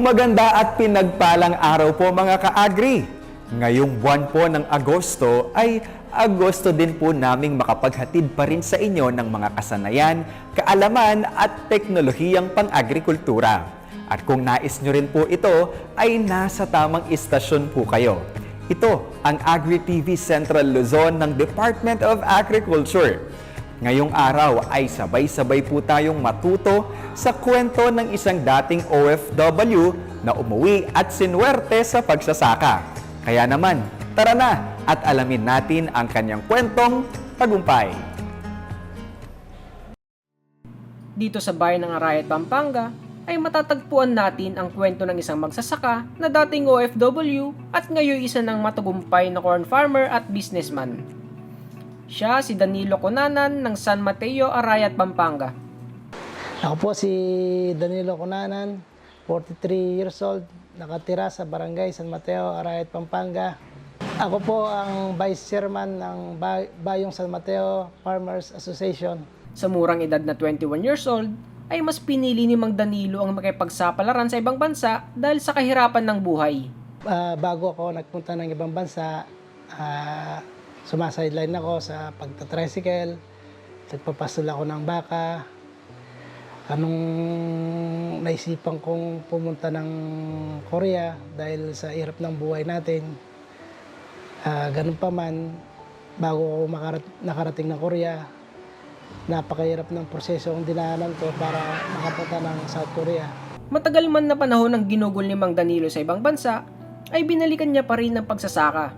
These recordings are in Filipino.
Maganda at pinagpalang araw po mga ka-agri. Ngayong buwan po ng Agosto ay Agosto din po naming makapaghatid pa rin sa inyo ng mga kasanayan, kaalaman at teknolohiyang pang-agrikultura. At kung nais nyo rin po ito, ay nasa tamang istasyon po kayo. Ito ang Agri-TV Central Luzon ng Department of Agriculture. Ngayong araw ay sabay-sabay po tayong matuto sa kwento ng isang dating OFW na umuwi at sinuwerte sa pagsasaka. Kaya naman, tara na at alamin natin ang kanyang kwentong tagumpay. Dito sa bayan ng Arayat, Pampanga, ay matatagpuan natin ang kwento ng isang magsasaka na dating OFW at ngayon isa ng matagumpay na corn farmer at businessman. Siya si Danilo Cunanan ng San Mateo, Arayat, Pampanga. Ako po si Danilo Cunanan, 43 years old, nakatira sa Barangay San Mateo, Arayat, Pampanga. Ako po ang Vice Chairman ng Bayong San Mateo Farmers Association. Sa murang edad na 21 years old, ay mas pinili ni Mang Danilo ang makipagsapalaran sa ibang bansa dahil sa kahirapan ng buhay. Bago ako nagpunta ng ibang bansa, sumasideline ako sa pagtatricycle, nagpapastol ako ng baka. Anong naisipan kong pumunta ng Korea dahil sa hirap ng buhay natin. Ganun pa man, bago ako nakarating ng Korea, napakahirap ng proseso ang dinaanan ko para makapunta ng South Korea. Matagal man na panahon ng ginugol ni Mang Danilo sa ibang bansa, ay binalikan niya pa rin ang pagsasaka.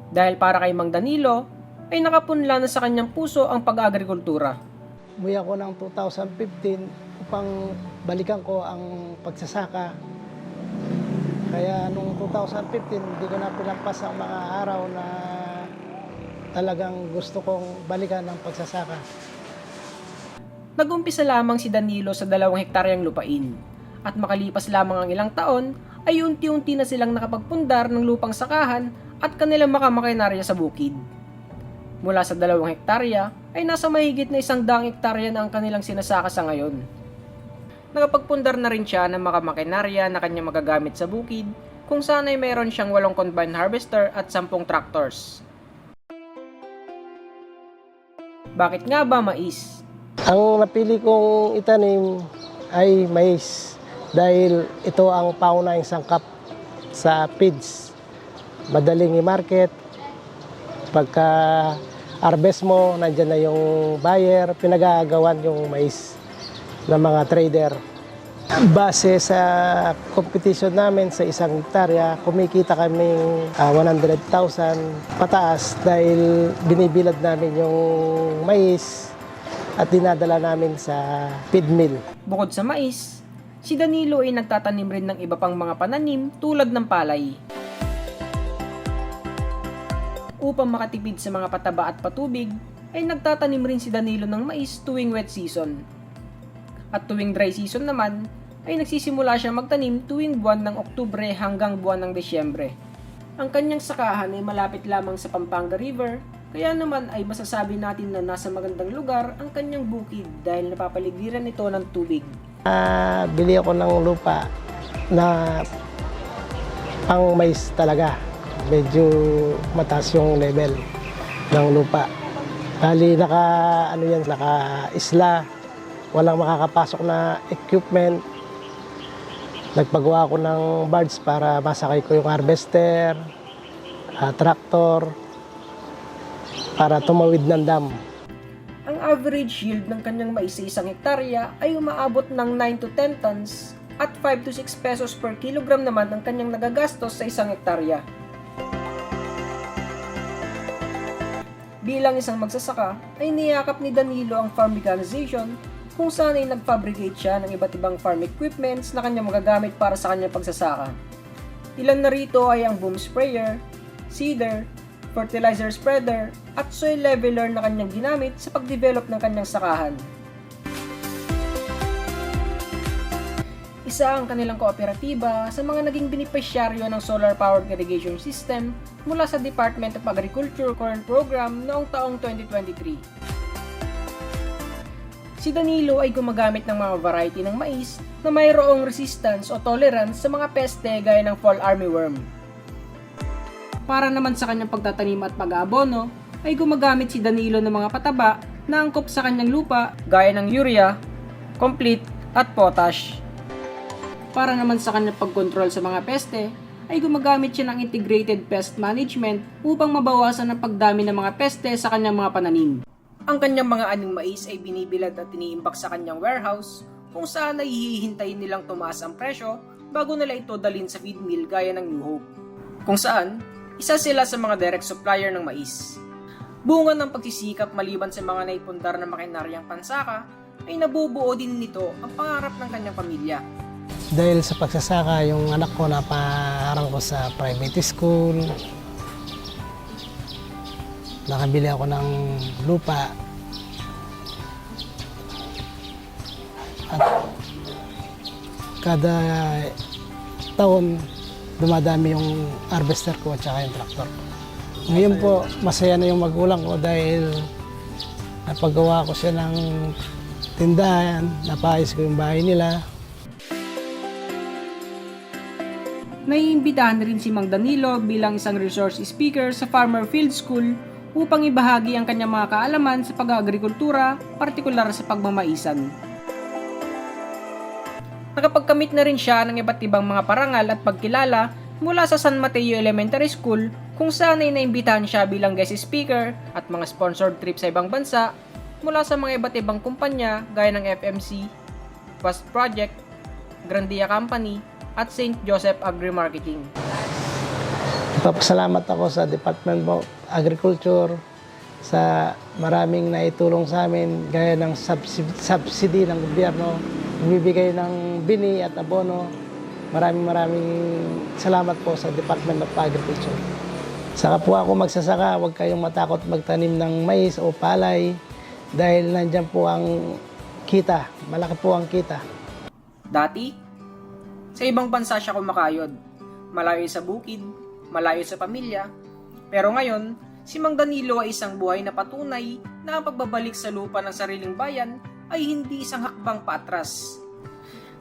Dahil para kay Mang Danilo, ay nakapunla na sa kanyang puso ang pag-agrikultura. Umuwi ako ng 2015 upang balikan ko ang pagsasaka. Kaya nung 2015, hindi ko na pinagpas ang mga araw na talagang gusto kong balikan ang pagsasaka. Nag-umpisa lamang si Danilo sa 2 hektaryang lupain. At makalipas lamang ang ilang taon, ay unti-unti na silang nakapagpundar ng lupang sakahan at kanilang makamakinarya sa bukid. Mula sa 2 hektarya ay nasa mahigit na 100 hektarya na ang kanilang sinasaka sa ngayon. Nakapagpundar na rin siya ng makamakinarya na kanyang magagamit sa bukid kung saan ay mayroon siyang 8 combine harvester at 10 tractors. Bakit nga ba mais? Ang napili kong itanim ay mais dahil ito ang paunahing sangkap sa feeds. Madaling i-market. Pagka harvest mo, nandyan na yung buyer, pinag-aagawan yung mais ng mga trader. Base sa competition namin sa 1 hektarya, kumikita kaming 100,000 pataas dahil binibilad namin yung mais at dinadala namin sa feed mill. Bukod sa mais, si Danilo ay nagtatanim rin ng iba pang mga pananim tulad ng palay. Upang makatipid sa mga pataba at patubig, ay nagtatanim rin si Danilo ng mais tuwing wet season. At tuwing dry season naman, ay nagsisimula siya magtanim tuwing buwan ng Oktubre hanggang buwan ng Desyembre. Ang kanyang sakahan ay malapit lamang sa Pampanga River, kaya naman ay masasabi natin na nasa magandang lugar ang kanyang bukid dahil napapaligiran ito ng tubig. Bili ako ng lupa na pang mais talaga. Medyo mataas yung level ng lupa. Bali naka-isla, walang makakapasok na equipment. Nagpagawa ako ng barge para masakay ko yung harvester, tractor, para tumawid ng dam. Ang average yield ng kanyang mais sa 1 hektarya ay umaabot ng 9 to 10 tons at 5 to 6 pesos per kilogram naman ang kanyang nagagastos sa 1 hektarya. Bilang isang magsasaka, ay niyakap ni Danilo ang farm mechanization kung saan ay nag-fabricate siya ng iba't ibang farm equipments na kanyang magagamit para sa kanyang pagsasaka. Ilan na rito ay ang boom sprayer, seeder, fertilizer spreader, at soil leveler na kanyang ginamit sa pag-develop ng kanyang sakahan. Isa ang kanilang kooperatiba sa mga naging benepisyaryo ng solar-powered irrigation system mula sa Department of Agriculture Corn Program noong taong 2023. Si Si Danilo ay gumagamit ng mga variety ng mais na mayroong resistance o tolerance sa mga peste gaya ng fall armyworm. Para naman sa kanyang pagtatanim at pag-aabono, ay gumagamit si Danilo ng mga pataba na angkop sa kanyang lupa gaya ng urea, complete at potash. Para naman sa kanyang pagkontrol sa mga peste, ay gumagamit siya ng integrated pest management upang mabawasan ang pagdami ng mga peste sa kanyang mga pananim. Ang kanyang mga aning mais ay binibilad at iniimbak sa kanyang warehouse kung saan ay hihintayin nilang tumaas ang presyo bago nila ito dalhin sa feed mill gaya ng New Hope, kung saan isa sila sa mga direct supplier ng mais. Bunga ng pagsisikap maliban sa mga naipundar na makinaryang pansaka, ay nabubuo din nito ang pangarap ng kanyang pamilya. Dahil sa pagsasaka, yung anak ko napaharang ko sa private school. Nakabili ako ng lupa. At kada taon, dumadami yung harvester ko at saka yung tractor ko. Ngayon po, masaya na yung magulang ko dahil napagawa ko siya ng tindahan, napaayos ko yung bahay nila. Naiimbitahan rin si Mang Danilo bilang isang resource speaker sa Farmer Field School upang ibahagi ang kanyang mga kaalaman sa pag-agrikultura, partikular sa pagmamaisan. Nakapagkamit na rin siya ng iba't ibang mga parangal at pagkilala mula sa San Mateo Elementary School kung saan ay naimbitahan siya bilang guest speaker at mga sponsored trip sa ibang bansa mula sa mga iba't ibang kumpanya gaya ng FMC, Fast Project, Grandia Company, at St. Joseph Agri-Marketing. Papasalamat ako sa Department of Agriculture sa maraming naitulong sa amin gaya ng subsidy ng gobyerno, bibigay ng bini at abono. Maraming salamat po sa Department of Agriculture. Saka po ako magsasaka, huwag kayong matakot magtanim ng mais o palay dahil nandyan po ang kita, malaki po ang kita. Dati, sa ibang bansa siya kumakayod, malayo sa bukid, malayo sa pamilya. Pero ngayon, si Mang Danilo ay isang buhay na patunay na ang pagbabalik sa lupa ng sariling bayan ay hindi isang hakbang paatras.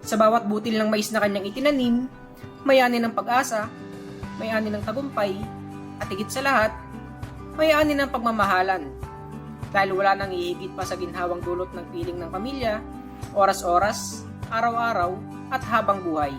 Sa bawat butil ng mais na kanyang itinanim, may ani ng pag-asa, may ani ng tagumpay, at higit sa lahat, may ani ng pagmamahalan. Dahil wala nang ihigit pa sa ginhawang dulot ng piling ng pamilya, oras-oras, araw-araw, at habang buhay.